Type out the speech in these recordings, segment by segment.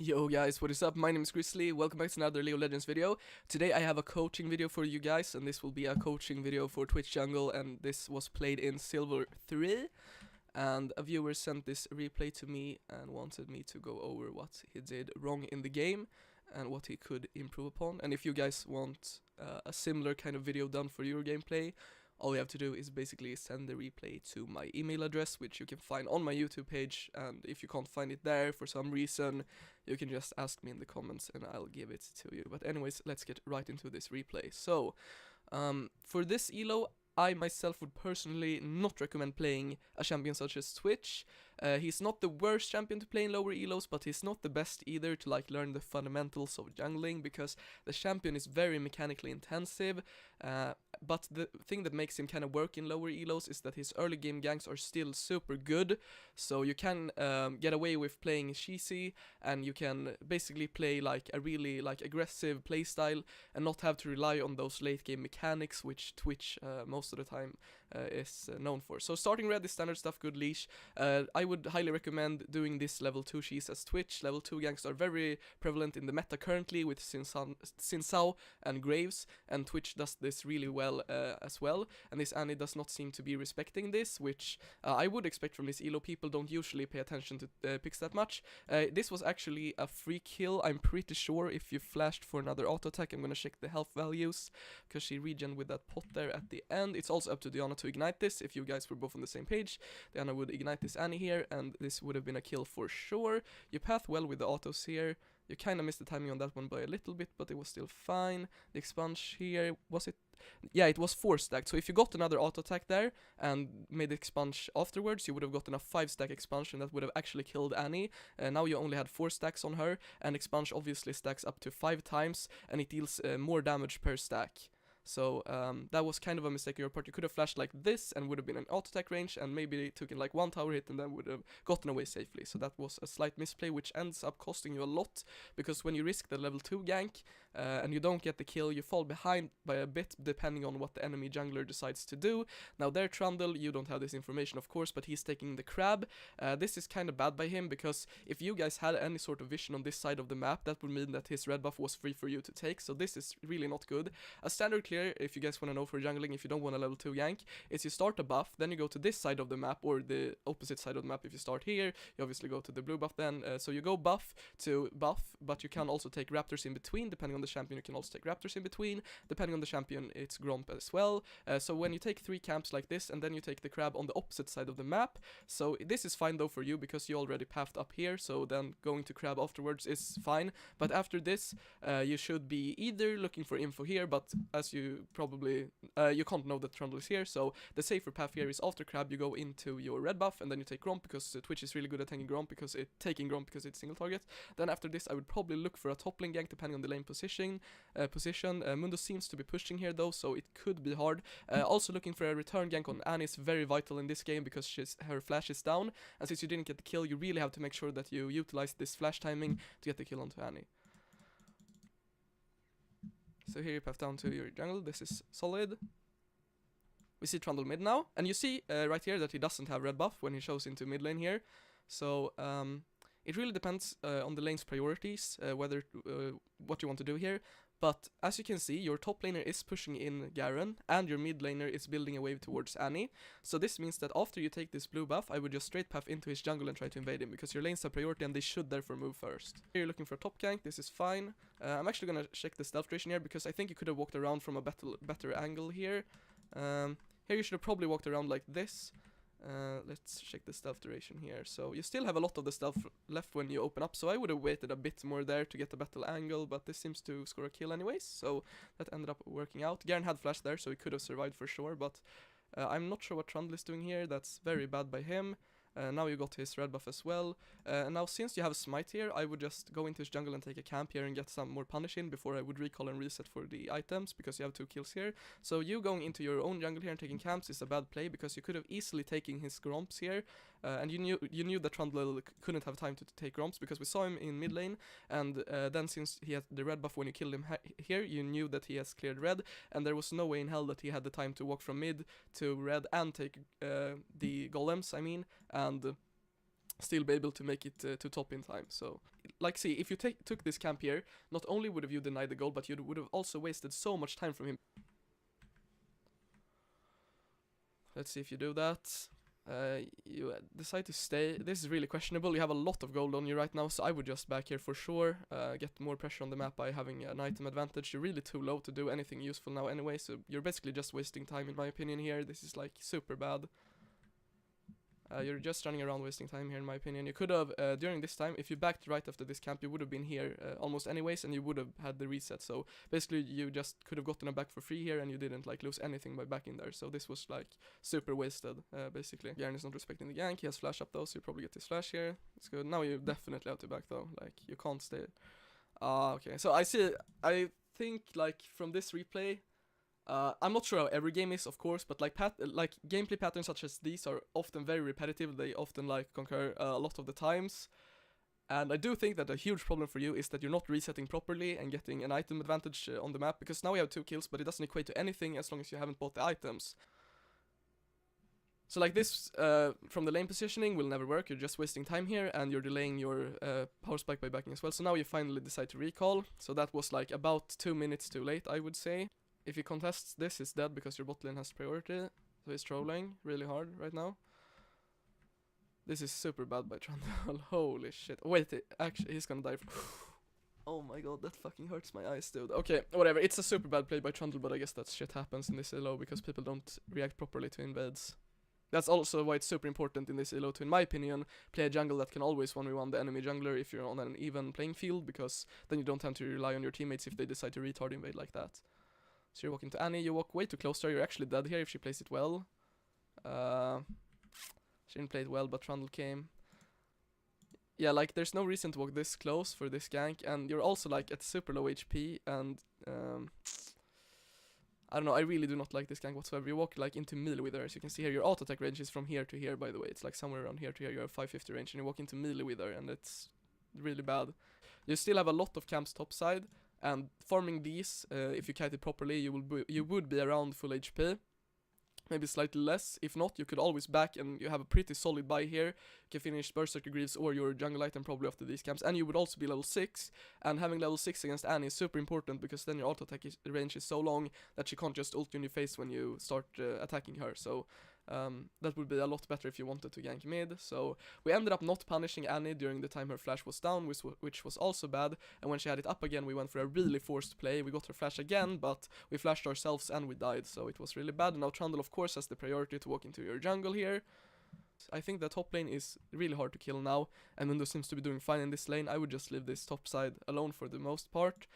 Yo guys, what is up? My name is Grizzly, welcome back to another Leo Legends video. Today I have a coaching video for you guys, and this will be a coaching video for Twitch Jungle, and this was played in Silver 3. And a viewer sent this replay to me and wanted me to go over what he did wrong in the game and what he could improve upon. And if you guys want a similar kind of video done for your gameplay, all you have to do is basically send the replay to my email address, which you can find on my YouTube page, and if you can't find it there for some reason, you can just ask me in the comments and I'll give it to you. But anyways, let's get right into this replay. So, for this elo, I myself would personally not recommend playing a champion such as Twitch. He's not the worst champion to play in lower elos, but he's not the best either to learn the fundamentals of jungling, because the champion is very mechanically intensive. But the thing that makes him kind of work in lower elos is that his early game ganks are still super good, so you can get away with playing cheesy, and you can basically play a really aggressive playstyle and not have to rely on those late game mechanics which Twitch most of the time is known for. So starting red is standard stuff, good leash. I would highly recommend doing this level 2 cheese as Twitch. Level 2 ganks are very prevalent in the meta currently with Xin Zhao and Graves, and Twitch does this really well as well, and this Annie does not seem to be respecting this, which I would expect from this elo. People don't usually pay attention to picks that much. This was actually a free kill, I'm pretty sure. If you flashed for another auto attack, I'm gonna check the health values, because she regen with that pot there at the end. It's also up to Diana to ignite this. If you guys were both on the same page, Diana would ignite this Annie here, and this would have been a kill for sure. You path well with the autos here. You kind of missed the timing on that one by a little bit, but it was still fine. The expunge here, was it? Yeah, it was 4 stacked, so if you got another auto attack there and made the expunge afterwards, you would have gotten a 5 stack expunge, and that would have actually killed Annie. Now you only had 4 stacks on her, and expunge obviously stacks up to 5 times, and it deals more damage per stack. So that was kind of a mistake on your part. You could have flashed like this and would have been an auto attack range, and maybe took in like 1 tower hit and then would have gotten away safely. So that was a slight misplay, which ends up costing you a lot, because when you risk the level 2 gank and you don't get the kill, you fall behind by a bit depending on what the enemy jungler decides to do. Now their Trundle, you don't have this information of course, but he's taking the crab. This is kind of bad by him, because if you guys had any sort of vision on this side of the map, that would mean that his red buff was free for you to take, so this is really not good. A standard clear, if you guys want to know for jungling, if you don't want a level 2 gank, is you start a buff, then you go to this side of the map, or the opposite side of the map. If you start here, you obviously go to the blue buff then, so you go buff to buff, but you can also take raptors in between. Depending on the champion, you can also take raptors in between. Depending on the champion, it's Gromp as well. So when you take 3 camps like this, and then you take the crab on the opposite side of the map, so this is fine though for you, because you already pathed up here, so then going to crab afterwards is fine. But after this, you should be either looking for info here, but as you probably you can't know that Trundle is here, so the safer path here is after crab you go into your red buff, and then you take Gromp, because Twitch is really good at taking Gromp because it's single target. Then after this I would probably look for a top lane gank depending on the lane position. Mundo seems to be pushing here though, so it could be hard. Also looking for a return gank on Annie is very vital in this game, because her flash is down, and since you didn't get the kill, you really have to make sure that you utilize this flash timing to get the kill onto Annie. So here you path down to your jungle, this is solid. We see Trundle mid now, and you see right here that he doesn't have red buff when he shows into mid lane here. So it really depends on the lane's priorities, whether what you want to do here. But as you can see, your top laner is pushing in Garen, and your mid laner is building a wave towards Annie. So this means that after you take this blue buff, I would just straight path into his jungle and try to invade him, because your lanes have priority and they should therefore move first. Here you're looking for a top gank, this is fine. I'm actually gonna check the stealth duration here, because I think you could have walked around from a better angle here. Here you should have probably walked around like this. Let's check the stealth duration here. So you still have a lot of the stealth left when you open up, so I would have waited a bit more there to get a better angle, but this seems to score a kill anyways, so that ended up working out. Garen had flash there, so he could have survived for sure, but I'm not sure what Trundle is doing here. That's very bad by him. Now you got his red buff as well. And now since you have a smite here, I would just go into his jungle and take a camp here and get some more punish in before I would recall and reset for the items, because you have 2 kills here. So you going into your own jungle here and taking camps is a bad play, because you could have easily taken his Gromps here. And you knew that Trundle couldn't have time to take Gromps, because we saw him in mid lane, and then since he had the red buff when you killed him here, you knew that he has cleared red, and there was no way in hell that he had the time to walk from mid to red and take the golems, I mean, and still be able to make it to top in time. So, like, see, if you took this camp here, not only would have you denied the goal, but you would have also wasted so much time from him. Let's see if you do that. You decide to stay. This is really questionable. You have a lot of gold on you right now, so I would just back here for sure. Get more pressure on the map by having an item advantage. You're really too low to do anything useful now anyway, so you're basically just wasting time in my opinion here. This is like super bad. You're just running around wasting time here in my opinion. You could have, during this time, if you backed right after this camp, you would have been here almost anyways, and you would have had the reset. So basically you just could have gotten a back for free here, and you didn't like lose anything by backing there. So this was like super wasted, basically. Garen is not respecting the gank. He has flash up though, so you probably get his flash here. It's good. Now you definitely have to back though. Like, you can't stay. Okay. So I think like from this replay, I'm not sure how every game is, of course, but like gameplay patterns such as these are often very repetitive. They often like concur a lot of the times, and I do think that a huge problem for you is that you're not resetting properly and getting an item advantage on the map, because now we have 2 kills, but it doesn't equate to anything as long as you haven't bought the items. So like this, from the lane positioning will never work. You're just wasting time here, and you're delaying your power spike by backing as well. So now you finally decide to recall. So that was like about 2 minutes too late, I would say. If he contests this, he's dead because your bot lane has priority. So he's trolling really hard right now. This is super bad by Trundle. Holy shit. Wait, actually, he's gonna die. Oh my god, that fucking hurts my eyes, dude. Okay, whatever. It's a super bad play by Trundle, but I guess that shit happens in this elo because people don't react properly to invades. That's also why it's super important in this elo to, in my opinion, play a jungle that can always 1v1 the enemy jungler if you're on an even playing field, because then you don't have to rely on your teammates if they decide to retard invade like that. So you're walking to Annie, you walk way too close to her, you're actually dead here if she plays it well. She didn't play it well, but Trundle came. Yeah, like, there's no reason to walk this close for this gank, and you're also, like, at super low HP, and, I don't know, I really do not like this gank whatsoever. You walk, like, into melee with her, as you can see here. Your auto attack range is from here to here, by the way. It's, like, somewhere around here to here. You have 550 range, and you walk into melee with her, and it's really bad. You still have a lot of camps topside, and farming these, if you kite it properly, you would be around full HP. Maybe slightly less. If not, you could always back, and you have a pretty solid buy here. You can finish Berserker Greaves or your jungle item probably after these camps, and you would also be level 6, and having level 6 against Annie is super important, because then your auto attack range is so long that she can't just ult you in your face when you start attacking her. So that would be a lot better if you wanted to gank mid. So we ended up not punishing Annie during the time her flash was down, which was also bad, and when she had it up again we went for a really forced play. We got her flash again, but we flashed ourselves and we died, so it was really bad. And now Trundle of course has the priority to walk into your jungle here. I think the top lane is really hard to kill now, and Mundo seems to be doing fine in this lane. I would just leave this top side alone for the most part.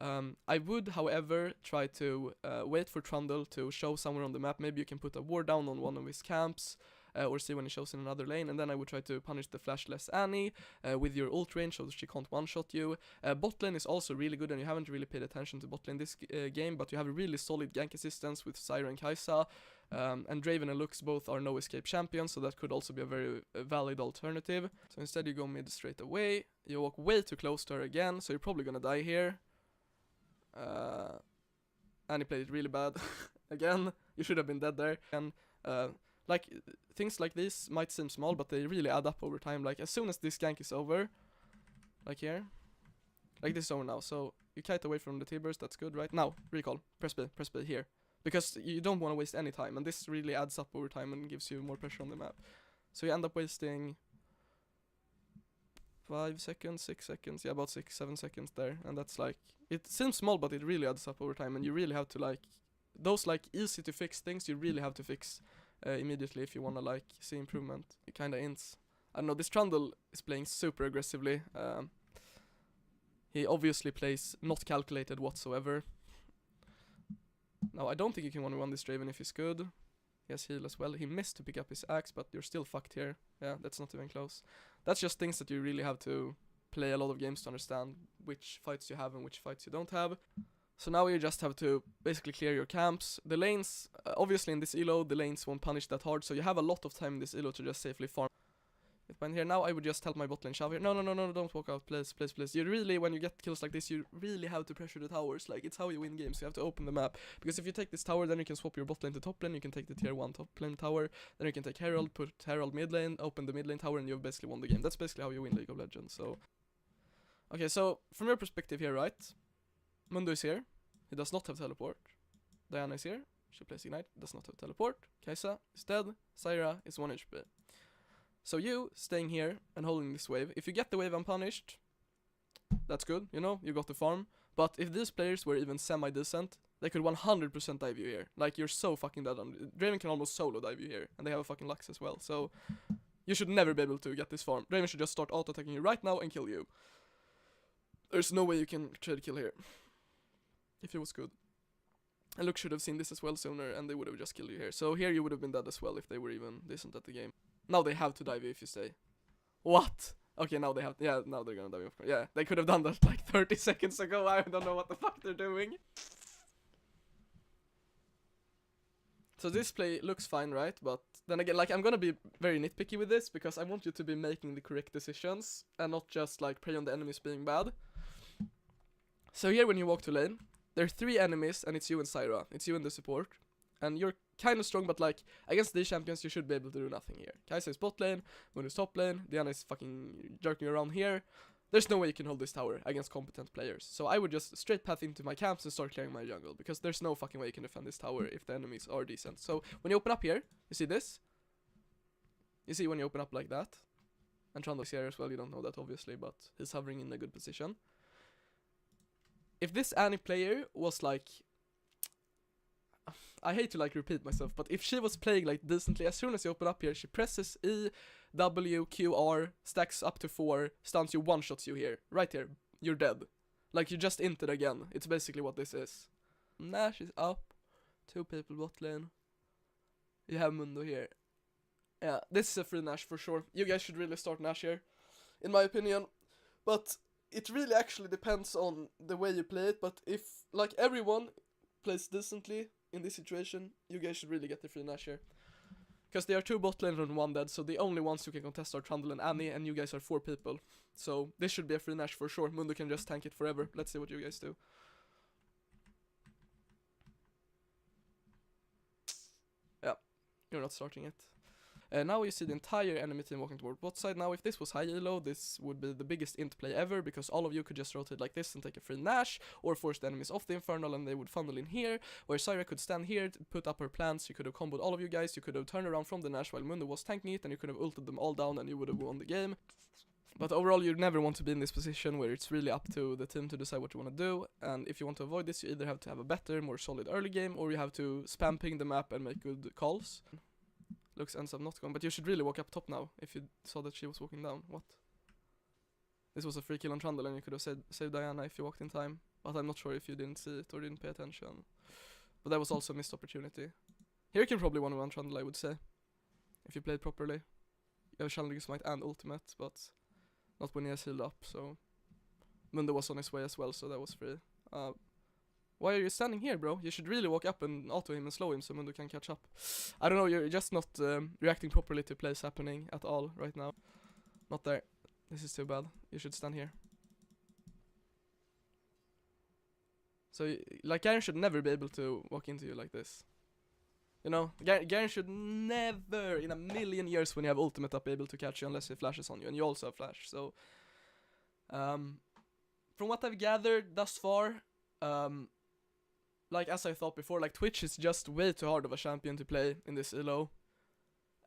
I would, however, try to wait for Trundle to show somewhere on the map. Maybe you can put a ward down on one of his camps, or see when he shows in another lane, and then I would try to punish the flashless Annie with your ult range so that she can't one-shot you. Bot lane is also really good, and you haven't really paid attention to bot lane this game, but you have a really solid gank assistance with Zyra and Kai'Sa, and Draven and Lux both are no escape champions, so that could also be a very valid alternative. So instead you go mid straight away, you walk way too close to her again, so you're probably gonna die here. And he played it really bad. Again, you should have been dead there. And like, things like this might seem small, but they really add up over time. Like, as soon as this gank is over, like here, like this is over now, so you kite away from the T-burst, that's good, right? Now, recall, press B here, because you don't want to waste any time, and this really adds up over time and gives you more pressure on the map. So you end up wasting 5 seconds, 6 seconds, yeah, about 6-7 seconds there, and that's like, it seems small, but it really adds up over time, and you really have to, like, those like easy to fix things you really have to fix immediately if you wanna like see improvement. It kinda ints. I don't know, this Trundle is playing super aggressively. He obviously plays not calculated whatsoever. Now I don't think you can 1v1 this Draven if he's good. He has heal as well. He missed to pick up his axe, but you're still fucked here. Yeah, that's not even close. That's just things that you really have to play a lot of games to understand which fights you have and which fights you don't have. So now you just have to basically clear your camps. The lanes, obviously in this elo, the lanes won't punish that hard, so you have a lot of time in this elo to just safely farm. Get behind here. Now I would just help my bot lane shove here. No, don't walk out, please. You really, when you get kills like this, you really have to pressure the towers. Like, it's how you win games. You have to open the map. Because if you take this tower, then you can swap your bot lane to top lane. You can take the tier 1 top lane tower. Then you can take Herald, put Herald mid lane, open the mid lane tower, and you've basically won the game. That's basically how you win League of Legends. So, okay, so from your perspective here, right? Mundo is here. He does not have teleport. Diana is here. She plays Ignite, does not have teleport. Kai'Sa is dead. Zyra is 1 HP. So you, staying here and holding this wave, if you get the wave unpunished, that's good, you know, you got the farm. But if these players were even semi-decent, they could 100% dive you here. Like, you're so fucking dead on. Draven can almost solo dive you here, and they have a fucking Lux as well. So you should never be able to get this farm. Draven should just start auto-attacking you right now and kill you. There's no way you can trade kill here. If it was good. And Lux should have seen this as well sooner, and they would have just killed you here. So here you would have been dead as well if they were even decent at the game. Now they have to dive you if you stay. What? Okay, now they have to, yeah, now they're gonna dive you. Yeah, they could have done that like 30 seconds ago. I don't know what the fuck they're doing. So this play looks fine, right? But then again, like, I'm gonna be very nitpicky with this, because I want you to be making the correct decisions, and not just like prey on the enemies being bad. So here when you walk to lane, there are 3 enemies, and it's you and Zyra. It's you and the support. And you're kind of strong, but like, against these champions, you should be able to do nothing here. Kai'Sa is bot lane, Mundo is top lane, Diana is fucking jerking around here. There's no way you can hold this tower against competent players. So I would just straight path into my camps and start clearing my jungle, because there's no fucking way you can defend this tower if the enemies are decent. So when you open up here, you see this? You see when you open up like that? And Trundle is here as well, you don't know that obviously, but he's hovering in a good position. If this Annie player was like, I hate to like repeat myself, but if she was playing like decently, as soon as you open up here, she presses E, W, Q, R, stacks up to 4, stuns you, one-shots you here. Right here, you're dead. Like, you just inted again. It's basically what this is. Nash is up, 2 people bot lane. You have Mundo here. Yeah, this is a free Nash for sure. You guys should really start Nash here, in my opinion. But it really actually depends on the way you play it, but if, like, everyone plays decently in this situation, you guys should really get the free Nash here. Because they are 2 bot lane and 1 dead, so the only ones who can contest are Trundle and Annie, and you guys are 4 people. So this should be a free Nash for sure. Mundo can just tank it forever. Let's see what you guys do. Yeah, you're not starting it. Now you see the entire enemy team walking toward bot side. Now if this was high elo, this would be the biggest int play ever, because all of you could just rotate like this and take a free Nash, or force the enemies off the Infernal and they would funnel in here, where Zyra could stand here, put up her plants, you could have comboed all of you guys, you could have turned around from the Nash while Mundo was tanking it, and you could have ulted them all down and you would have won the game. But overall, you never want to be in this position where it's really up to the team to decide what you want to do, and if you want to avoid this, you either have to have a better, more solid early game, or you have to spam ping the map and make good calls. Lux ends up not going, but you should really walk up top now, if you saw that she was walking down. What? This was a free kill on Trundle, and you could have saved Diana if you walked in time, but I'm not sure if you didn't see it or didn't pay attention. But that was also a missed opportunity. Here you can probably 1v1 Trundle, I would say, if you played properly. You have Challenging Smite and Ultimate, but not when he has healed up, so... Mundo was on his way as well, so that was free. Why are you standing here, bro? You should really walk up and auto him and slow him so Mundo can catch up. I don't know, you're just not reacting properly to plays happening at all right now. Not there. This is too bad. You should stand here. So, like, Garen should never be able to walk into you like this. You know, Garen should never, in a million years when you have ultimate up, be able to catch you unless he flashes on you. And you also have flash, so... from what I've gathered thus far, like, as I thought before, like, Twitch is just way too hard of a champion to play in this elo.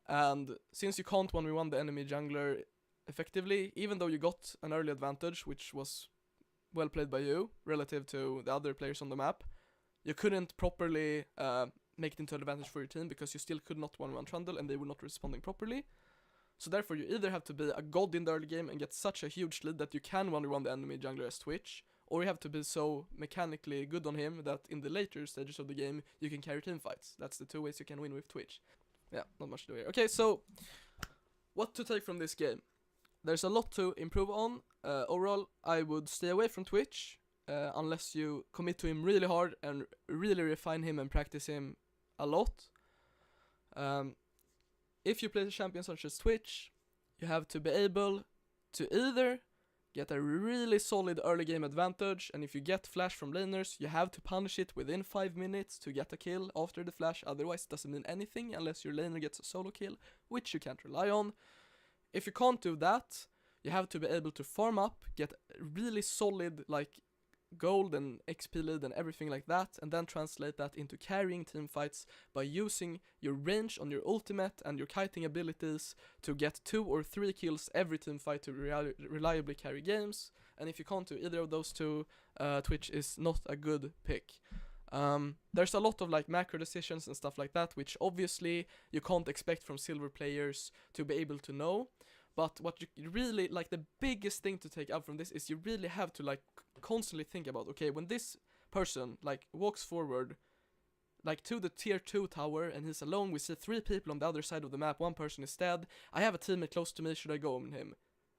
And since you can't 1v1 the enemy jungler effectively, even though you got an early advantage, which was well played by you, relative to the other players on the map, you couldn't properly make it into an advantage for your team, because you still could not 1v1 Trundle, and they were not responding properly. So therefore, you either have to be a god in the early game and get such a huge lead that you can 1v1 the enemy jungler as Twitch, or you have to be so mechanically good on him that in the later stages of the game, you can carry team fights. That's the 2 ways you can win with Twitch. Yeah, not much to do here. Okay, so, what to take from this game? There's a lot to improve on. Overall, I would stay away from Twitch, unless you commit to him really hard and really refine him and practice him a lot. If you play the champions such as Twitch, you have to be able to either get a really solid early game advantage, and if you get flash from laners, you have to punish it within 5 minutes to get a kill after the flash, otherwise it doesn't mean anything unless your laner gets a solo kill, which you can't rely on. If you can't do that, you have to be able to farm up, get really solid like gold and XP lead and everything like that, and then translate that into carrying team fights by using your range on your ultimate and your kiting abilities to get 2 or 3 kills every team fight to reliably carry games. And if you can't do either of those two, Twitch is not a good pick. There's a lot of like macro decisions and stuff like that, which obviously you can't expect from silver players to be able to know. But what you really, like, the biggest thing to take out from this is you really have to like constantly think about, okay, when this person like walks forward like to the tier 2 tower and he's alone, we see 3 people on the other side of the map, 1 person is dead, I have a teammate close to me, should I go on him?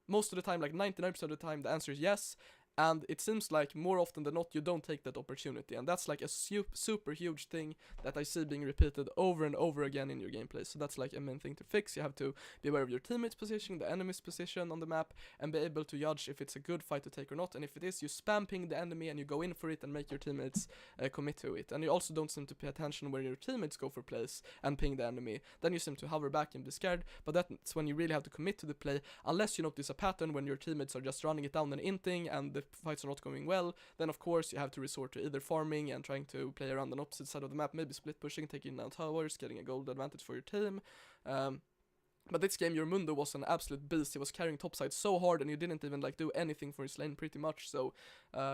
Most of the time, like 99% of the time, the answer is yes. And it seems like more often than not you don't take that opportunity, and that's like a super huge thing that I see being repeated over and over again in your gameplay. So that's like a main thing to fix. You have to be aware of your teammate's position, the enemy's position on the map, and be able to judge if it's a good fight to take or not. And if it is, you spam ping the enemy and you go in for it and make your teammates commit to it. And you also don't seem to pay attention when your teammates go for plays and ping the enemy. Then you seem to hover back and be scared, but that's when you really have to commit to the play. Unless you notice a pattern when your teammates are just running it down and inting and the fights are not going well, then of course you have to resort to either farming and trying to play around on opposite side of the map, maybe split pushing, taking down towers, getting a gold advantage for your team. But this game, your Mundo was an absolute beast. He was carrying topside so hard, and you didn't even like do anything for his lane pretty much. So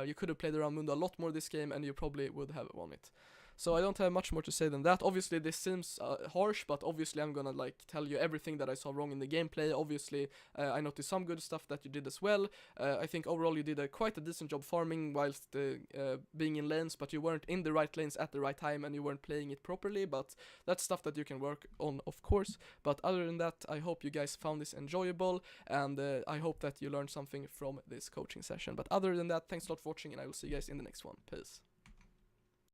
you could have played around Mundo a lot more this game, and you probably would have won it. So I don't have much more to say than that. Obviously this seems harsh, but obviously I'm gonna like tell you everything that I saw wrong in the gameplay. Obviously I noticed some good stuff that you did as well. I think overall you did quite a decent job farming whilst being in lanes, but you weren't in the right lanes at the right time and you weren't playing it properly, but that's stuff that you can work on, of course. But other than that, I hope you guys found this enjoyable, and I hope that you learned something from this coaching session. But other than that, thanks a lot for watching, and I will see you guys in the next one. Peace.